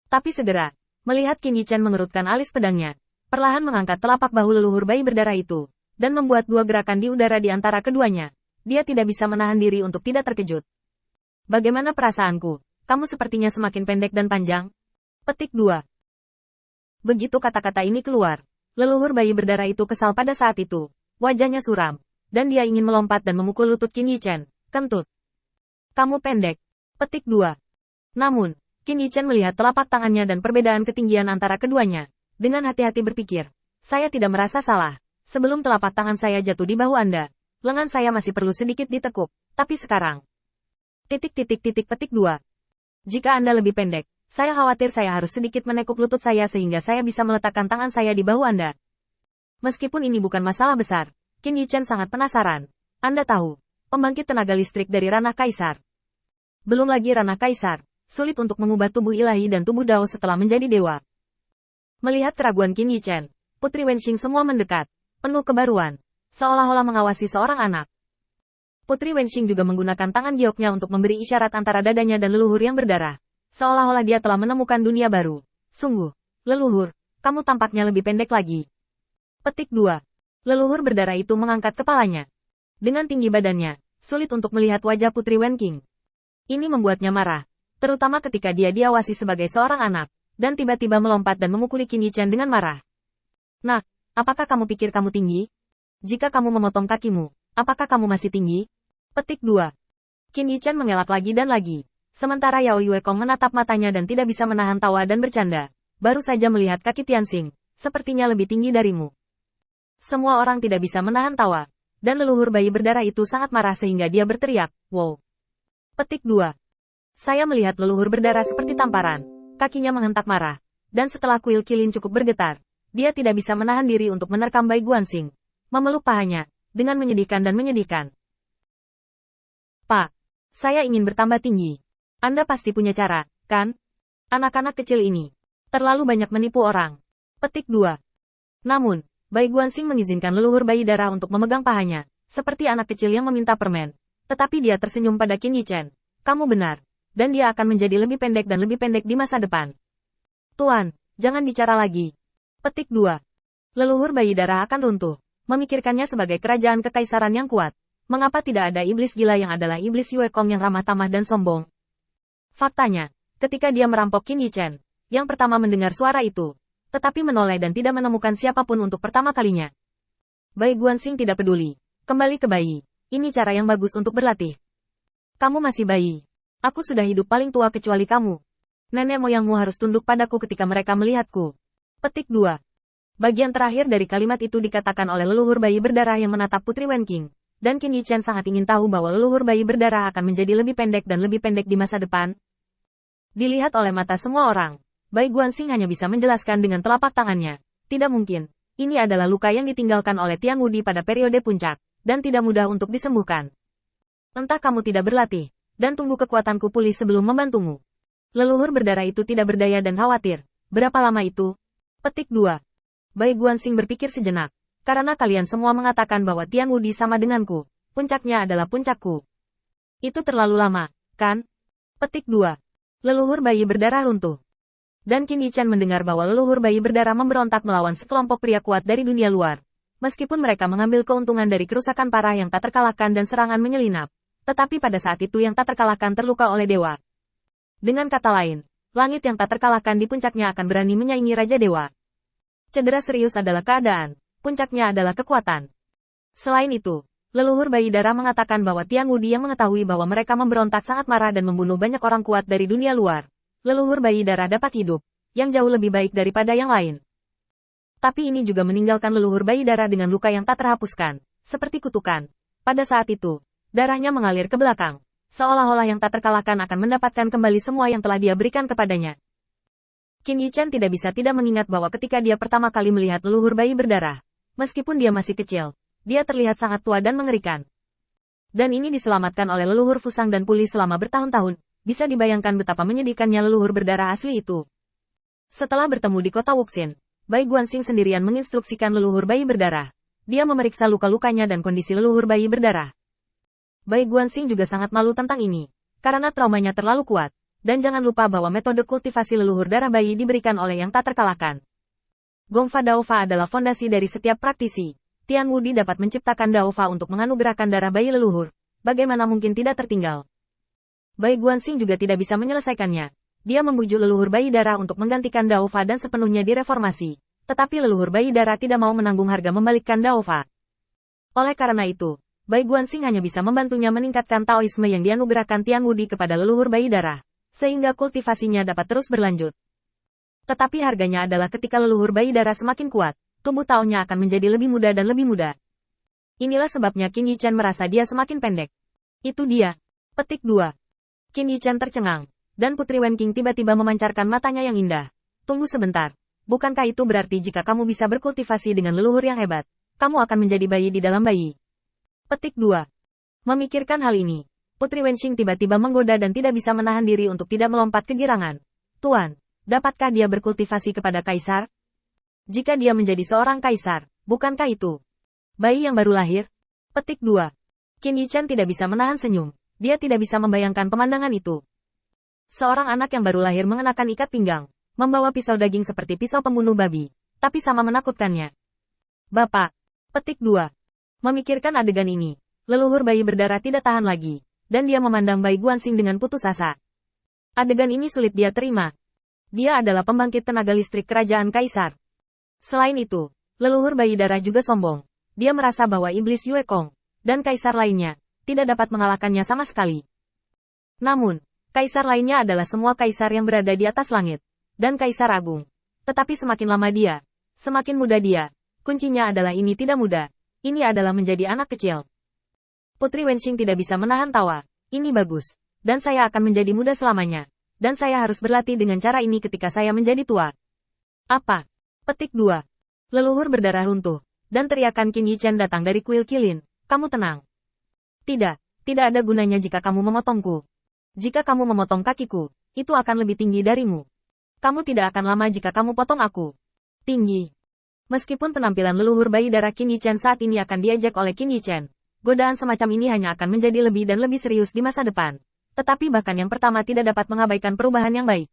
Tapi segera, melihat Qin Yichen mengerutkan alis pedangnya, perlahan mengangkat telapak bahu leluhur bayi berdarah itu, dan membuat dua gerakan di udara di antara keduanya, dia tidak bisa menahan diri untuk tidak terkejut. Bagaimana perasaanku? Kamu sepertinya semakin pendek dan panjang. Petik 2. Begitu kata-kata ini keluar, leluhur bayi berdarah itu kesal pada saat itu. Wajahnya suram, dan dia ingin melompat dan memukul lutut Qin Yichen. Kentut. Kamu pendek. Petik 2. Namun, Qin Yichen melihat telapak tangannya dan perbedaan ketinggian antara keduanya. Dengan hati-hati berpikir, saya tidak merasa salah. Sebelum telapak tangan saya jatuh di bahu Anda, lengan saya masih perlu sedikit ditekuk. Tapi sekarang. Petik 2. Jika Anda lebih pendek, saya khawatir saya harus sedikit menekuk lutut saya sehingga saya bisa meletakkan tangan saya di bahu Anda. Meskipun ini bukan masalah besar, Qin Yichen sangat penasaran. Anda tahu, pembangkit tenaga listrik dari ranah kaisar. Belum lagi ranah kaisar, sulit untuk mengubah tubuh ilahi dan tubuh Dao setelah menjadi dewa. Melihat keraguan Qin Yichen, Putri Wenxing semua mendekat, penuh kebaruan, seolah-olah mengawasi seorang anak. Putri Wenxing juga menggunakan tangan gioknya untuk memberi isyarat antara dadanya dan leluhur yang berdarah. Seolah-olah dia telah menemukan dunia baru. Sungguh, leluhur, kamu tampaknya lebih pendek lagi. Petik 2. Leluhur berdarah itu mengangkat kepalanya. Dengan tinggi badannya, sulit untuk melihat wajah Putri Wenqing. Ini membuatnya marah, terutama ketika dia diawasi sebagai seorang anak, dan tiba-tiba melompat dan memukuli Qin Yichen dengan marah. Nak, apakah kamu pikir kamu tinggi? Jika kamu memotong kakimu, apakah kamu masih tinggi? Petik 2. Qin Yichen mengelak lagi dan lagi. Sementara Yao Yuekong menatap matanya dan tidak bisa menahan tawa dan bercanda. Baru saja melihat kaki Tianxing, sepertinya lebih tinggi darimu. Semua orang tidak bisa menahan tawa. Dan leluhur bayi berdarah itu sangat marah sehingga dia berteriak, wow. Petik 2. Saya melihat leluhur berdarah seperti tamparan. Kakinya menghentak marah. Dan setelah kuil kilin cukup bergetar, dia tidak bisa menahan diri untuk menerkam Bai Guanxing. Memeluk pahanya, dengan menyedihkan dan menyedihkan. Pak, saya ingin bertambah tinggi. Anda pasti punya cara, kan? Anak-anak kecil ini terlalu banyak menipu orang. Petik 2. Namun, Bai Guanxing mengizinkan leluhur bayi darah untuk memegang pahanya, seperti anak kecil yang meminta permen. Tetapi dia tersenyum pada Qin Yichen. Kamu benar. Dan dia akan menjadi lebih pendek dan lebih pendek di masa depan. Tuan, jangan bicara lagi. Petik 2. Leluhur bayi darah akan runtuh. Memikirkannya sebagai kerajaan kekaisaran yang kuat. Mengapa tidak ada iblis gila yang adalah iblis Yuekong yang ramah tamah dan sombong? Faktanya, ketika dia merampok Qin Yichen, yang pertama mendengar suara itu, tetapi menoleh dan tidak menemukan siapapun untuk pertama kalinya. Bai Guanxing tidak peduli. Kembali ke bayi. Ini cara yang bagus untuk berlatih. Kamu masih bayi. Aku sudah hidup paling tua kecuali kamu. Nenek moyangmu harus tunduk padaku ketika mereka melihatku. Petik 2. Bagian terakhir dari kalimat itu dikatakan oleh leluhur bayi berdarah yang menatap Putri Wenqing. Dan Qin Yichen sangat ingin tahu bahwa leluhur bayi berdarah akan menjadi lebih pendek dan lebih pendek di masa depan. Dilihat oleh mata semua orang, Bai Guanxing hanya bisa menjelaskan dengan telapak tangannya. Tidak mungkin. Ini adalah luka yang ditinggalkan oleh Tian Wudi pada periode puncak, dan tidak mudah untuk disembuhkan. Entah kamu tidak berlatih, dan tunggu kekuatanku pulih sebelum membantumu. Leluhur berdarah itu tidak berdaya dan khawatir. Berapa lama itu? Petik 2. Bai Guanxing berpikir sejenak. Karena kalian semua mengatakan bahwa Tian Wudi sama denganku, puncaknya adalah puncakku. Itu terlalu lama, kan? Petik 2. Leluhur bayi berdarah runtuh. Dan Qin Yichen mendengar bahwa leluhur bayi berdarah memberontak melawan sekelompok pria kuat dari dunia luar. Meskipun mereka mengambil keuntungan dari kerusakan parah yang tak terkalahkan dan serangan menyelinap, tetapi pada saat itu yang tak terkalahkan terluka oleh dewa. Dengan kata lain, langit yang tak terkalahkan di puncaknya akan berani menyaingi Raja Dewa. Cedera serius adalah keadaan. Puncaknya adalah kekuatan. Selain itu, leluhur bayi darah mengatakan bahwa Tian Wudi yang mengetahui bahwa mereka memberontak sangat marah dan membunuh banyak orang kuat dari dunia luar. Leluhur bayi darah dapat hidup, yang jauh lebih baik daripada yang lain. Tapi ini juga meninggalkan leluhur bayi darah dengan luka yang tak terhapuskan, seperti kutukan. Pada saat itu, darahnya mengalir ke belakang, seolah-olah yang tak terkalahkan akan mendapatkan kembali semua yang telah dia berikan kepadanya. Qin Yichen tidak bisa tidak mengingat bahwa ketika dia pertama kali melihat leluhur bayi berdarah, meskipun dia masih kecil, dia terlihat sangat tua dan mengerikan. Dan ini diselamatkan oleh leluhur Fusang dan pulih selama bertahun-tahun, bisa dibayangkan betapa menyedihkannya leluhur berdarah asli itu. Setelah bertemu di kota Wuxin, Bai Guanxing sendirian menginstruksikan leluhur bayi berdarah. Dia memeriksa luka-lukanya dan kondisi leluhur bayi berdarah. Bai Guanxing juga sangat malu tentang ini, karena traumanya terlalu kuat, Dan jangan lupa bahwa metode kultivasi leluhur darah bayi diberikan oleh yang tak terkalahkan. Gongfa Daofa adalah fondasi dari setiap praktisi. Tian Wudi dapat menciptakan Daofa untuk menganugerahkan darah bayi leluhur. Bagaimana mungkin tidak tertinggal? Bai Guanxing juga tidak bisa menyelesaikannya. Dia membujuk leluhur bayi darah untuk menggantikan Daofa dan sepenuhnya direformasi. Tetapi leluhur bayi darah tidak mau menanggung harga membalikkan Daofa. Oleh karena itu, Bai Guanxing hanya bisa membantunya meningkatkan Taoisme yang dianugerahkan Tian Wudi kepada leluhur bayi darah, sehingga kultivasinya dapat terus berlanjut. Tetapi harganya adalah ketika leluhur bayi darah semakin kuat, tubuh Taonya akan menjadi lebih muda dan lebih muda. Inilah sebabnya Qin Yichan merasa dia semakin pendek. Itu dia. Petik 2. Qin Yichan tercengang, dan Putri Wenqing tiba-tiba memancarkan matanya yang indah. Tunggu sebentar. Bukankah itu berarti jika kamu bisa berkultivasi dengan leluhur yang hebat, kamu akan menjadi bayi di dalam bayi? Petik 2. Memikirkan hal ini, Putri Wenqing tiba-tiba menggoda dan tidak bisa menahan diri untuk tidak melompat kegirangan. Tuan, dapatkah dia berkultivasi kepada kaisar? Jika dia menjadi seorang kaisar, bukankah itu bayi yang baru lahir? Petik 2. Qin Yichan tidak bisa menahan senyum. Dia tidak bisa membayangkan pemandangan itu. Seorang anak yang baru lahir mengenakan ikat pinggang, membawa pisau daging seperti pisau pembunuh babi, tapi sama menakutkannya. Bapak. Petik 2. Memikirkan adegan ini, leluhur bayi berdarah tidak tahan lagi, dan dia memandang Bai Guanxing dengan putus asa. Adegan ini sulit dia terima. Dia adalah pembangkit tenaga listrik kerajaan kaisar. Selain itu, leluhur bayi darah juga sombong. Dia merasa bahwa iblis Yue Kong dan kaisar lainnya tidak dapat mengalahkannya sama sekali. Namun, kaisar lainnya adalah semua kaisar yang berada di atas langit, dan kaisar agung. Tetapi semakin lama dia, semakin muda dia. Kuncinya adalah ini tidak muda. Ini adalah menjadi anak kecil. Putri Wenqing tidak bisa menahan tawa. Ini bagus. Dan saya akan menjadi muda selamanya. Dan saya harus berlatih dengan cara ini ketika saya menjadi tua. Apa? Petik 2. Leluhur berdarah runtuh. Dan teriakan Qin Yichan datang dari kuil Qilin. Kamu tenang. Tidak ada gunanya jika kamu memotongku. Jika kamu memotong kakiku, itu akan lebih tinggi darimu. Kamu tidak akan lama jika kamu potong aku. Tinggi. Meskipun penampilan leluhur bayi darah Qin Yichan saat ini akan diajak oleh Qin Yichan, godaan semacam ini hanya akan menjadi lebih dan lebih serius di masa depan. Tetapi bahkan yang pertama tidak dapat mengabaikan perubahan yang baik.